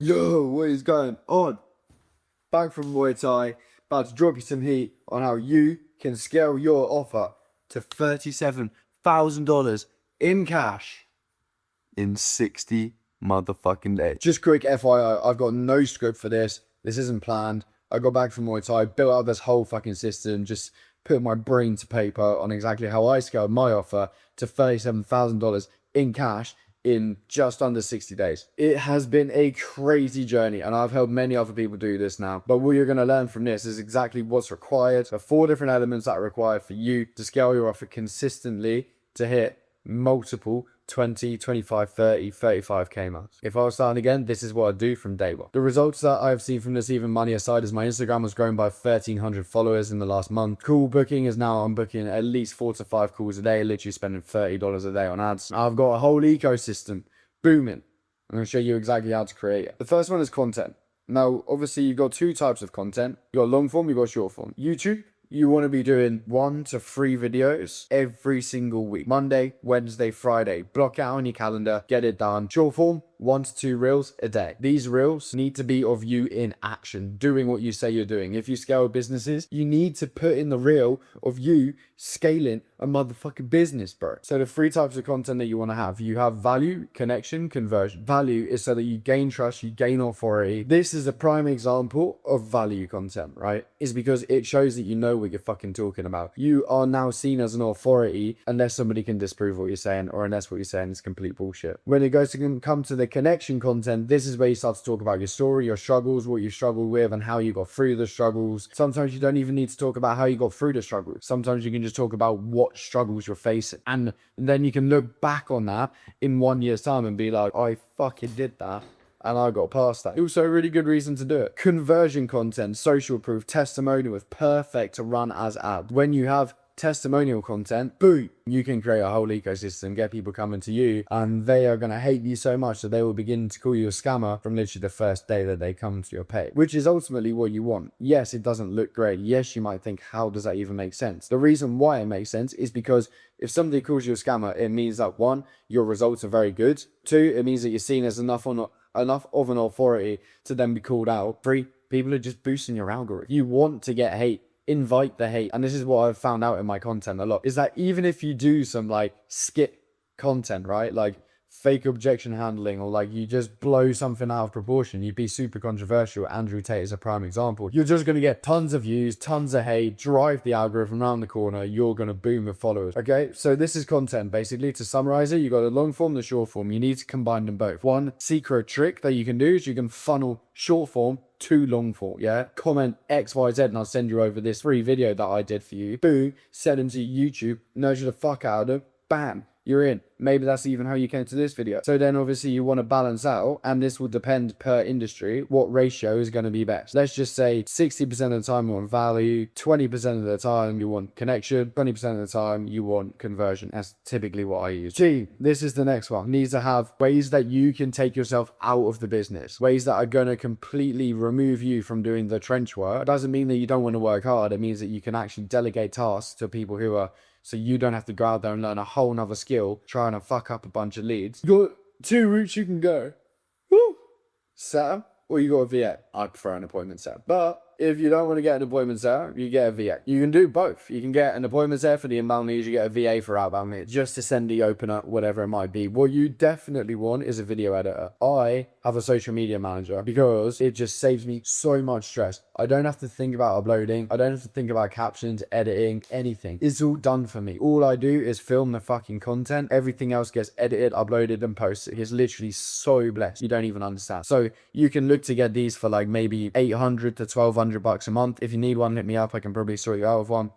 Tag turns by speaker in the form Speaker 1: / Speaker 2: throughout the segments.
Speaker 1: Yo, what is going on? Back from Muay Thai, about to drop you some heat on how you can scale your offer to $37,000 in cash in 60 motherfucking days. Just quick FYI, I've got no script for this. This isn't planned. I got back from Muay Thai, built out this whole fucking system, just put my brain to paper on exactly how I scaled my offer to $37,000 in cash in just under 60 days. It has been a crazy journey, and I've helped many other people do this now. But what you're going to learn from this is exactly what's required. The 4 different elements that are required for you to scale your offer consistently to hit multiple 20, 25, 30, 35k marks. If I was starting again, this is what I'd do from day one. The results that I've seen from this, even money aside, is my Instagram has grown by 1,300 followers in the last month. Call booking is now, I'm booking at least 4 to 5 calls a day, literally spending $30 a day on ads. I've got a whole ecosystem booming. I'm going to show you exactly how to create it. The first one is content. Now, obviously, you've got 2 types of content. You've got long form, you've got short form. YouTube, you want to be doing 1 to 3 videos every single week. Monday, Wednesday, Friday. Block out on your calendar, get it done. Short form, 1 to 2 reels a day. These reels need to be of you in action, doing what you say you're doing. If you scale businesses, you need to put in the reel of you scaling a motherfucking business, bro. So the 3 types of content that you want to have. You have value, connection, conversion. Value is so that you gain trust, you gain authority. This is a prime example of value content, right? Is because it shows that you know what you're fucking talking about. You are now seen as an authority unless somebody can disprove what you're saying, or unless what you're saying is complete bullshit. When it goes to come to the connection content, this is where you start to talk about your story, your struggles, what you struggled with, and how you got through the struggles. Sometimes you don't even need to talk about how you got through the struggles. Sometimes you can just talk about what struggles you're facing, and then you can look back on that in 1 year's time and be like, I fucking did that and I got past that. Also, a really good reason to do it. Conversion content, social proof, testimonial is perfect to run as ads. When you have testimonial content, boom, you can create a whole ecosystem, get people coming to you, and they are going to hate you so much that they will begin to call you a scammer from literally the first day that they come to your page, which is ultimately what you want. Yes, it doesn't look great. Yes, you might think, how does that even make sense? The reason why it makes sense is because if somebody calls you a scammer, it means that 1, your results are very good. 2, it means that you're seen as enough of an authority to then be called out. 3, people are just boosting your algorithm. You want to get hate, invite the hate. And this is what I've found out in my content a lot, is that even if you do some like skit content, right, like fake objection handling, or like you just blow something out of proportion, you'd be super controversial. Andrew Tate is a prime example. You're just going to get tons of views, tons of hate, drive the algorithm around the corner. You're going to boom with followers. Okay, so this is content. Basically, to summarize it, you got the long form, the short form. You need to combine them both. One secret trick that you can do is you can funnel short form to long form. Yeah, comment XYZ and I'll send you over this free video that I did for you. Boom, send them to YouTube, nurture the fuck out of them. Bam, you're in. Maybe that's even how you came to this video. So then obviously you want to balance out, and this will depend per industry, what ratio is going to be best. Let's just say 60% of the time you want value, 20% of the time you want connection, 20% of the time you want conversion. That's typically what I use. G, this is the next one. Needs to have ways that you can take yourself out of the business. Ways that are going to completely remove you from doing the trench work. It doesn't mean that you don't want to work hard. It means that you can actually delegate tasks to people who are, so you don't have to go out there and learn a whole nother skill, trying to fuck up a bunch of leads. You got 2 routes you can go. Woo! Setup, or you got a VA. I prefer an appointment setup. But if you don't want to get an appointment setup, you get a VA. You can do both. You can get an appointment setup for the inbound leads, you get a VA for outbound leads, just to send the opener, whatever it might be. What you definitely want is a video editor. I have a social media manager because it just saves me so much stress. I don't have to think about uploading. I don't have to think about captions, editing, anything. It's all done for me. All I do is film the fucking content. Everything else gets edited, uploaded, and posted. It's literally so blessed. You don't even understand. So you can look to get these for like maybe 800 to 1200 bucks a month. If you need one, hit me up. I can probably sort you out with one.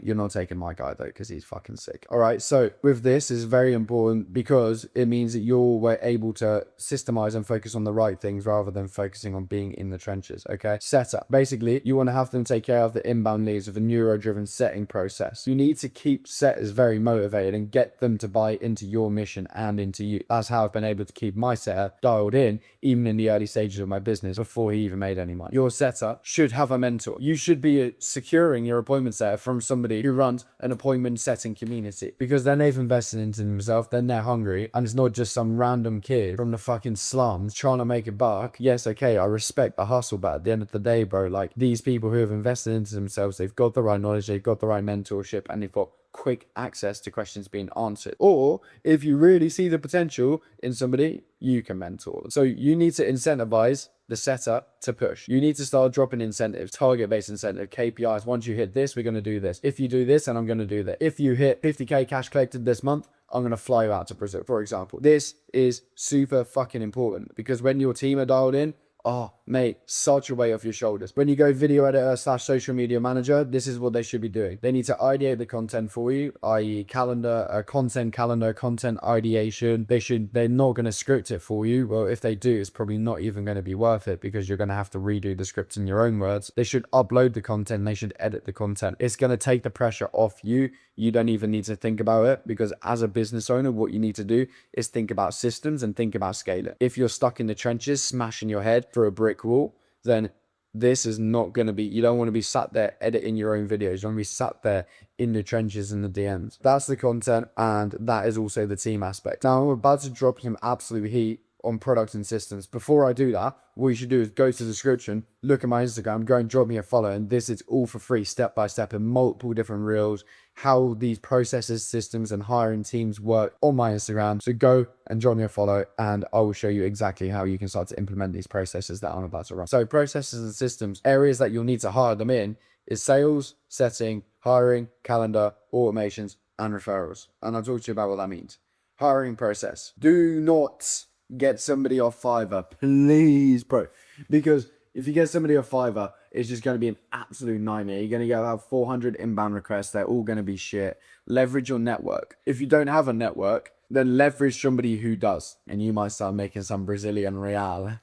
Speaker 1: You're not taking my guy though, because he's fucking sick. All right. So with this is very important because it means that you're able to systemize and focus on the right things rather than focusing on being in the trenches. Okay. Setup. Basically, you want to have them take care of the inbound leads with a neuro-driven setting process. You need to keep setters very motivated and get them to buy into your mission and into you. That's how I've been able to keep my setter dialed in, even in the early stages of my business before he even made any money. Your setter should have a mentor. You should be securing your appointment setter from somebody who runs an appointment setting community, because then they've invested into themselves, then they're hungry, and it's not just some random kid from the fucking slums trying to make a buck. Yes, okay, I respect the hustle, but at the end of the day, bro, like, these people who have invested into themselves, they've got the right knowledge, they've got the right mentorship, and they've got quick access to questions being answered. Or if you really see the potential in somebody, you can mentor them. So you need to incentivize the setter to push. You need to start dropping incentives, target-based incentive, KPIs. Once you hit this, we're going to do this. If you do this, and I'm going to do that. If you hit 50K cash collected this month, I'm going to fly you out to Brazil, for example. This is super fucking important, because when your team are dialed in, oh, mate, such a weight off your shoulders. When you go video editor / social media manager, this is what they should be doing. They need to ideate the content for you, i.e. calendar, content ideation. They're not going to script it for you. Well, if they do, it's probably not even going to be worth it, because you're going to have to redo the script in your own words. They should upload the content. They should edit the content. It's going to take the pressure off you. You don't even need to think about it, because as a business owner, what you need to do is think about systems and think about scaling. If you're stuck in the trenches, smashing your head through a brick wall, then this is not going to be, you don't want to be sat there editing your own videos. You want to be sat there in the trenches in the DMs. That's the content, and that is also the team aspect. Now, I'm about to drop some absolute heat on products and systems. Before I do that, what you should do is go to the description, look at my Instagram, go and drop me a follow, and this is all for free, step by step, in multiple different reels, how these processes, systems, and hiring teams work on my Instagram. So go and drop me a follow, and I will show you exactly how you can start to implement these processes that I'm about to run. So processes and systems, areas that you'll need to hire them in is sales, setting, hiring, calendar, automations, and referrals. And I'll talk to you about what that means. Hiring process. Do not get somebody off Fiverr, please, bro. Because if you get somebody off Fiverr, it's just going to be an absolute nightmare. You're going to get about 400 inbound requests. They're all going to be shit. Leverage your network. If you don't have a network, then leverage somebody who does. And you might start making some Brazilian real.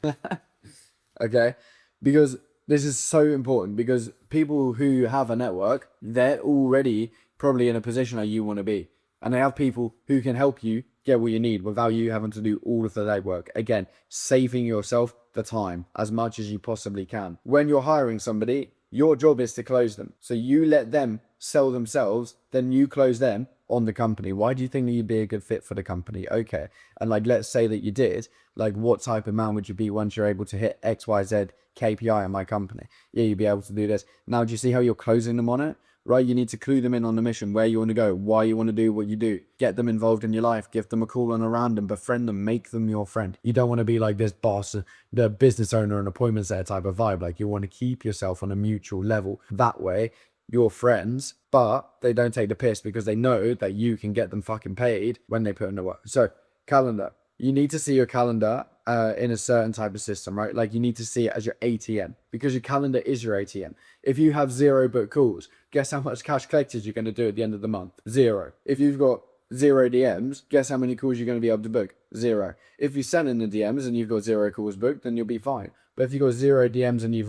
Speaker 1: Okay? Because this is so important. Because people who have a network, they're already probably in a position that you want to be. And they have people who can help you get what you need without you having to do all of the legwork. Again, saving yourself the time as much as you possibly can. When you're hiring somebody, your job is to close them. So you let them sell themselves, then you close them on the company. Why do you think that you'd be a good fit for the company? Okay. And like, let's say that you did, like, what type of man would you be once you're able to hit XYZ KPI in my company? Yeah, you'd be able to do this. Now, do you see how you're closing them on it? Right, you need to clue them in on the mission, where you want to go, why you want to do what you do. Get them involved in your life, give them a call on a random, befriend them, make them your friend. You don't want to be like this boss, the business owner and appointment setter type of vibe. Like, you want to keep yourself on a mutual level. That way, you're friends, but they don't take the piss, because they know that you can get them fucking paid when they put in the work. So, calendar. You need to see your calendar in a certain type of system, right? Like, you need to see it as your ATM, because your calendar is your ATM. If you have 0 book calls, guess how much cash collected you're going to do at the end of the month? 0. If you've got 0 DMs, guess how many calls you're going to be able to book? 0. If you send in the DMs and you've got 0 calls booked, then you'll be fine. But if you've got 0 DMs and you're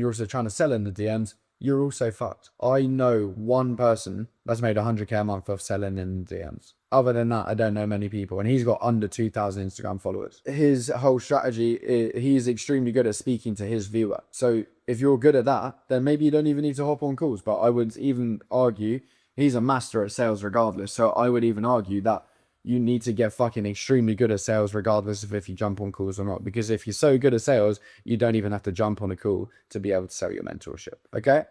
Speaker 1: also trying to sell in the DMs, you're also fucked. I know one person that's made 100K a month off selling in DMs. Other than that, I don't know many people. And he's got under 2,000 Instagram followers. His whole strategy, he's extremely good at speaking to his viewer. So if you're good at that, then maybe you don't even need to hop on calls. But I would even argue he's a master at sales regardless. So I would even argue that you need to get fucking extremely good at sales regardless of if you jump on calls or not. Because if you're so good at sales, you don't even have to jump on a call to be able to sell your mentorship. Okay?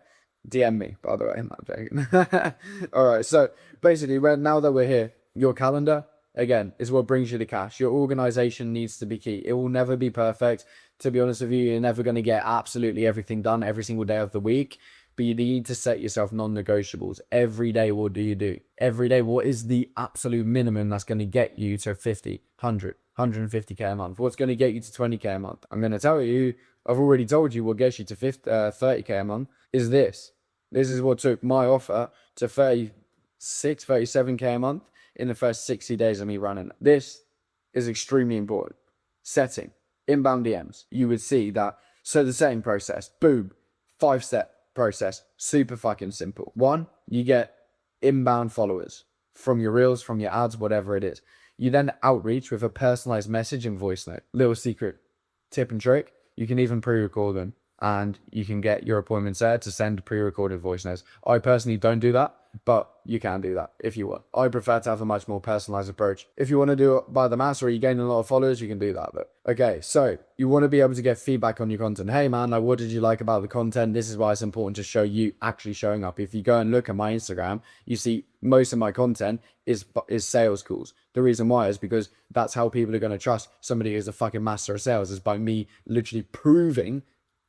Speaker 1: DM me, by the way. I'm not joking. All right. So basically, now that we're here, your calendar, again, is what brings you the cash. Your organization needs to be key. It will never be perfect. To be honest with you, you're never going to get absolutely everything done every single day of the week. But you need to set yourself non-negotiables. Every day, what do you do? Every day, what is the absolute minimum that's going to get you to 50, 100, 150K a month? What's going to get you to 20K a month? I'm going to tell you, I've already told you what gets you to 30K a month is this. This is what took my offer to 36, 37K a month in the first 60 days of me running. This is extremely important. Setting, inbound DMs. You would see that. So the same process, boom, 5-step process, super fucking simple. 1, you get inbound followers from your reels, from your ads, whatever it is. You then outreach with a personalized message and voice note. Little secret tip and trick, you can even pre-record them and you can get your appointments there to send pre-recorded voice notes. I personally don't do that, but you can do that if you want. I prefer to have a much more personalized approach. If you want to do it by the mass or you gain a lot of followers, you can do that. But okay, so you want to be able to get feedback on your content. Hey man, like what did you like about the content? This is why it's important to show you actually showing up. If you go and look at my Instagram, you see most of my content is sales calls. The reason why is because that's how people are going to trust somebody who's a fucking master of sales, is by me literally proving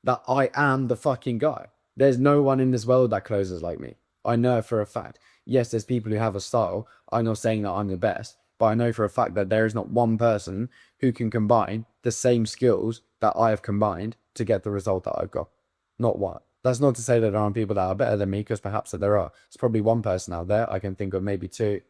Speaker 1: that I am the fucking guy. There's no one in this world that closes like me. I know for a fact. Yes, there's people who have a style. I'm not saying that I'm the best, but I know for a fact that there is not one person who can combine the same skills that I have combined to get the result that I've got. Not one. That's not to say that there aren't people that are better than me, because perhaps that there are. There's probably one person out there, I can think of maybe two,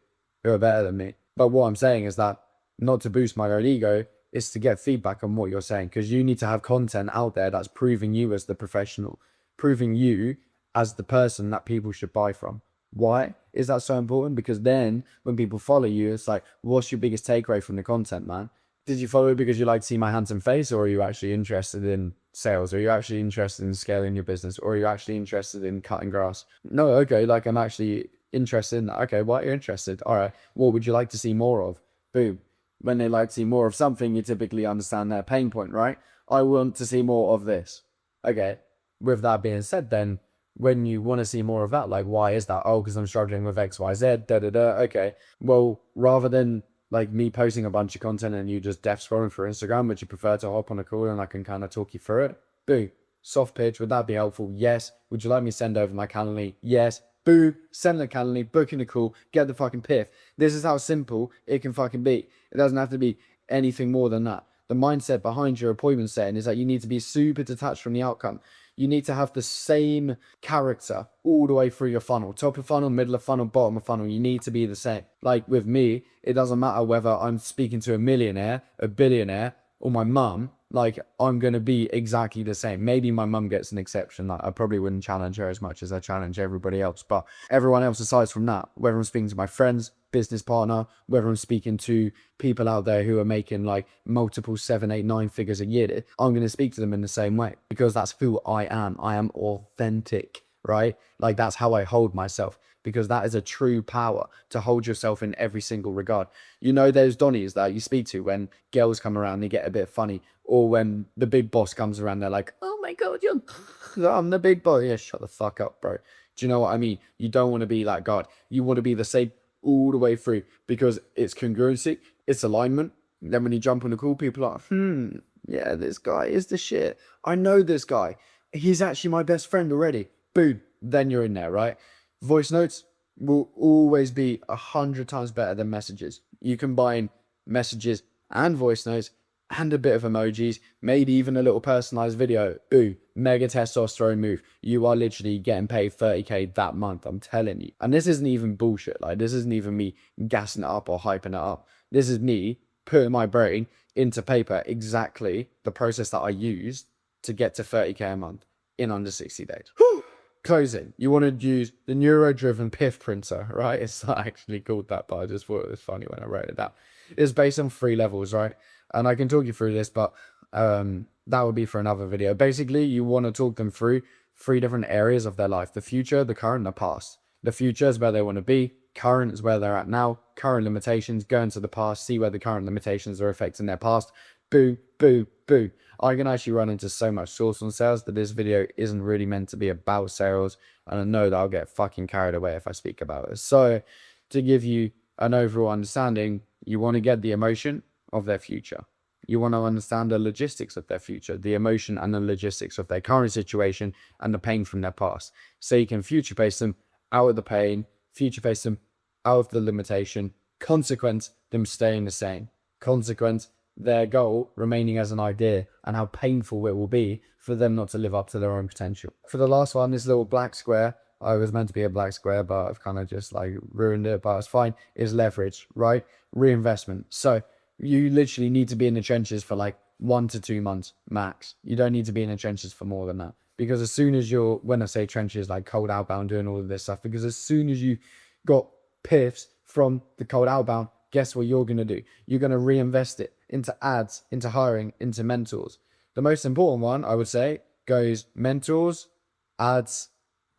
Speaker 1: who are better than me. But what I'm saying is that, not to boost my own ego, is to get feedback on what you're saying, because you need to have content out there that's proving you as the professional, proving you as the person that people should buy from. Why is that so important? Because then when people follow you, it's like, what's your biggest takeaway from the content, man? Did you follow because you like to see my handsome face, or are you actually interested in sales? Are you actually interested in scaling your business? Or are you actually interested in cutting grass? No, okay, like I'm actually interested in that. Okay, why are you interested? All right, what would you like to see more of? Boom. When they like to see more of something, you typically understand their pain point, right? I want to see more of this. Okay, with that being said, then when you want to see more of that, like, why is that? Oh, because I'm struggling with X, Y, Z, da da da. Okay, well, rather than like me posting a bunch of content and you just deaf scrolling for Instagram, would you prefer to hop on a call and I can kind of talk you through it? Boom. Soft pitch, would that be helpful? Yes. Would you like me to send over my Calendly? Yes. Boo, send the Calendly, book in a call, get the fucking piff. This is how simple it can fucking be. It doesn't have to be anything more than that. The mindset behind your appointment setting is that you need to be super detached from the outcome. You need to have the same character all the way through your funnel. Top of funnel, middle of funnel, bottom of funnel. You need to be the same. Like with me, it doesn't matter whether I'm speaking to a millionaire, a billionaire, or my mum. Like, I'm going to be exactly the same. Maybe my mum gets an exception. Like, I probably wouldn't challenge her as much as I challenge everybody else. But everyone else aside from that, whether I'm speaking to my friends, business partner, whether I'm speaking to people out there who are making like multiple 7, 8, 9 figures a year, I'm going to speak to them in the same way, because that's who I am. I am authentic, right? Like, that's how I hold myself, because that is a true power, to hold yourself in every single regard. You know, those Donnies that you speak to when girls come around, they get a bit funny, or when the big boss comes around, they're like, oh my God, I'm the big boss. Yeah, shut the fuck up, bro. Do you know what I mean? You don't want to be that God. You want to be the same all the way through, because it's congruency, it's alignment. Then when you jump on a call, people are like, yeah, this guy is the shit. I know this guy. He's actually my best friend already. Boom. Then you're in there, right? Voice notes will always be 100 times better than messages. You combine messages and voice notes and a bit of emojis, maybe even a little personalized video. Boo, mega testosterone move. You are literally getting paid 30K that month, I'm telling you. And this isn't even bullshit. Like, this isn't even me gassing it up or hyping it up. This is me putting my brain into paper, exactly the process that I used to get to 30K a month in under 60 days. Whew. Closing, you want to use the Neuro-driven PIF printer, right? It's not actually called that, but I just thought it was funny when I wrote it down. It's based on 3 levels, right? And I can talk you through this, but that would be for another video. Basically, you want to talk them through 3 different areas of their life: the future, the current, and the past. The future is where they want to be. Current is where they're at now. Current limitations, go into the past, see where the current limitations are affecting their past. Boo, boo, boo. I can actually run into so much source on sales that this video isn't really meant to be about sales. And I know that I'll get fucking carried away if I speak about it. So to give you an overall understanding, you want to get the emotion of their future. You want to understand the logistics of their future, the emotion and the logistics of their current situation and the pain from their past. So you can future pace them out of the pain, future pace them out of the limitation, consequence them staying the same, consequence their goal remaining as an idea, and how painful it will be for them not to live up to their own potential. For the last one, this little black square, I was meant to be a black square, but I've kind of just like ruined it, but it's fine, is leverage, right? Reinvestment. So you literally need to be in the trenches for like 1 to 2 months max. You don't need to be in the trenches for more than that. Because as soon as you're, when I say trenches, like cold outbound, doing all of this stuff, because as soon as you got piffs from the cold outbound, guess what you're going to do? You're going to reinvest it into ads, into hiring, into mentors. The most important one, I would say, goes mentors, ads,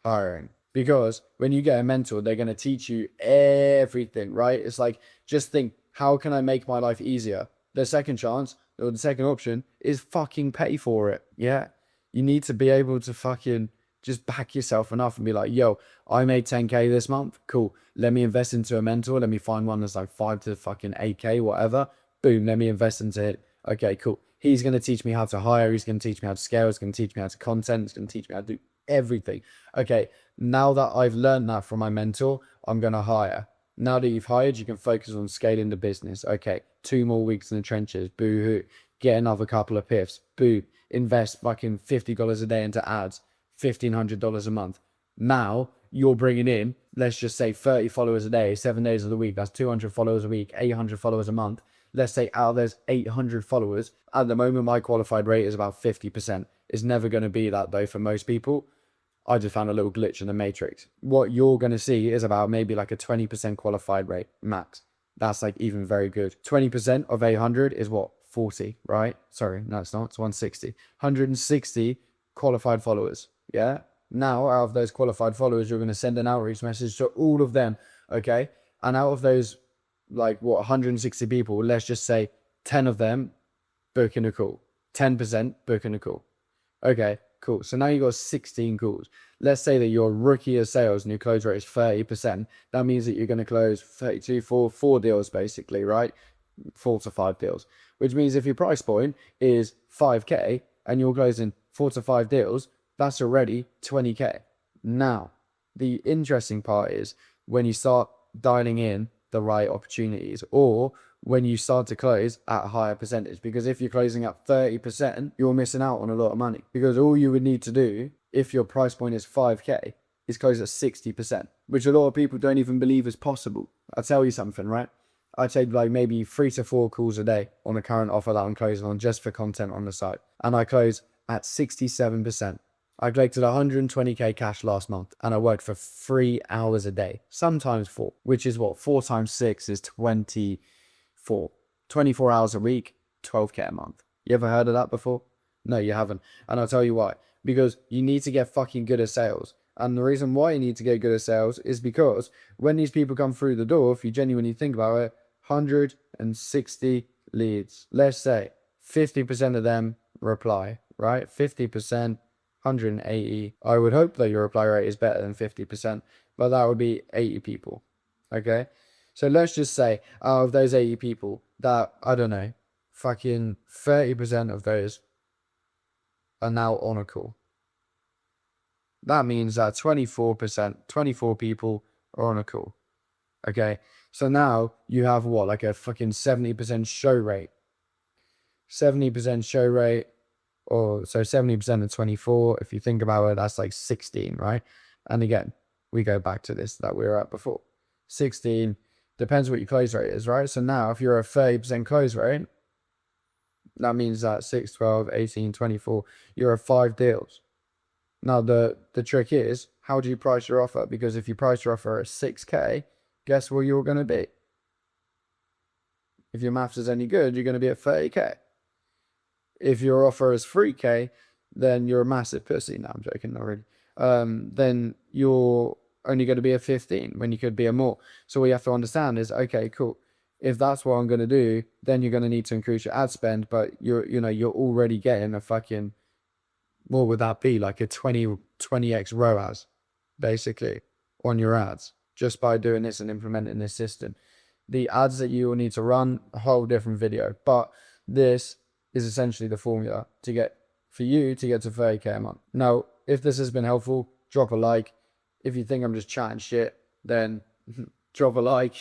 Speaker 1: hiring. Because when you get a mentor, they're going to teach you everything, right? It's like, just think, how can I make my life easier? The second chance, or the second option, is fucking pay for it. Yeah. You need to be able to fucking just back yourself enough and be like, yo, I made 10K this month. Cool. Let me invest into a mentor. Let me find one that's like 5 to fucking 8K, whatever. Boom. Let me invest into it. Okay, cool. He's going to teach me how to hire. He's going to teach me how to scale. He's going to teach me how to content. He's going to teach me how to do everything. Okay. Now that I've learned that from my mentor, I'm going to hire. Now that you've hired, you can focus on scaling the business. Okay. 2 more weeks in the trenches. Boo hoo. Get another couple of piffs. Boo. Invest fucking $50 a day into ads. $1,500 a month. Now you're bringing in, let's just say 30 followers a day, 7 days of the week. That's 200 followers a week, 800 followers a month. Let's say out of those 800 followers, at the moment, my qualified rate is about 50%. It's never going to be that though for most people. I just found a little glitch in the matrix. What you're going to see is about maybe like a 20% qualified rate max. That's like even very good. 20% of 800 is what? 40, right? Sorry, no, it's not. It's 160. 160 qualified followers. Yeah. Now, out of those qualified followers, you're going to send an outreach message to all of them. Okay. And out of those, like what, 160 people, let's just say 10 of them booking a call, 10% booking a call. Okay, cool. So now you got 16 calls. Let's say that you're a rookie of sales and your close rate is 30%. That means that you're going to close 32, four deals basically, right? 4 to 5 deals, which means if your price point is 5K and you're closing 4 to 5 deals, that's already 20K. Now, the interesting part is when you start dialing in the right opportunities, or when you start to close at a higher percentage, because if you're closing at 30%, you're missing out on a lot of money, because all you would need to do if your price point is 5K is close at 60%, which a lot of people don't even believe is possible. I'll tell you something, right? I'd say like maybe 3 to 4 calls a day on the current offer that I'm closing on just for content on the site. And I close at 67%. I collected 120K cash last month and I worked for 3 hours a day, sometimes 4, which is what? 4 times 6 is 24. 24 hours a week, 12K a month. You ever heard of that before? No, you haven't. And I'll tell you why. Because you need to get fucking good at sales. And the reason why you need to get good at sales is because when these people come through the door, if you genuinely think about it, 160 leads. Let's say 50% of them reply, right? 50%, 180. I would hope that your reply rate is better than 50%, but that would be 80 people. Okay? So let's just say out of those 80 people that, I don't know, fucking 30% of those are now on a call. That means that 24%, 24 people are on a call. Okay? So now you have what, like a fucking 70% show rate. 70% show rate, or so 70% of 24, if you think about it, that's like 16, right? And again, we go back to this that we were at before. 16, depends what your close rate is, right? So now if you're a 30% close rate, that means that 6, 12, 18, 24, you're at 5 deals. Now the trick is, how do you price your offer? Because if you price your offer at 6K, guess where you're going to be? If your maths is any good, you're going to be at 30K. If your offer is 3K, then you're a massive pussy. No, I'm joking, not really. Then you're only going to be a 15 when you could be a more. So what you have to understand is, okay, cool. If that's what I'm going to do, then you're going to need to increase your ad spend, but you're already getting a fucking, what would that be? Like a 20x ROAS, basically, on your ads, just by doing this and implementing this system. The ads that you will need to run, a whole different video, but this is essentially the formula for you to get to 30K a month. Now, if this has been helpful, drop a like. If you think I'm just chatting shit, then drop a like.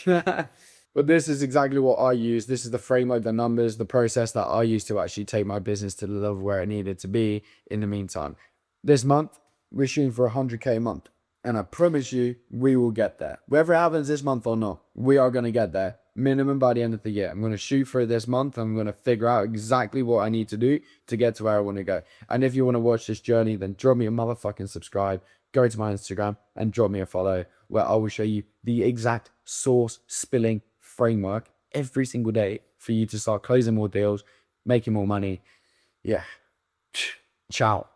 Speaker 1: But this is exactly what I use. This is the framework, the numbers, the process that I used to actually take my business to the level where it needed to be in the meantime. This month, we're shooting for 100K a month. And I promise you, we will get there. Whether it happens this month or not, we are going to get there. Minimum by the end of the year. I'm going to shoot for it this month. I'm going to figure out exactly what I need to do to get to where I want to go. And if you want to watch this journey, then drop me a motherfucking subscribe. Go to my Instagram and drop me a follow, where I will show you the exact source spilling framework every single day for you to start closing more deals, making more money. Yeah. Ciao.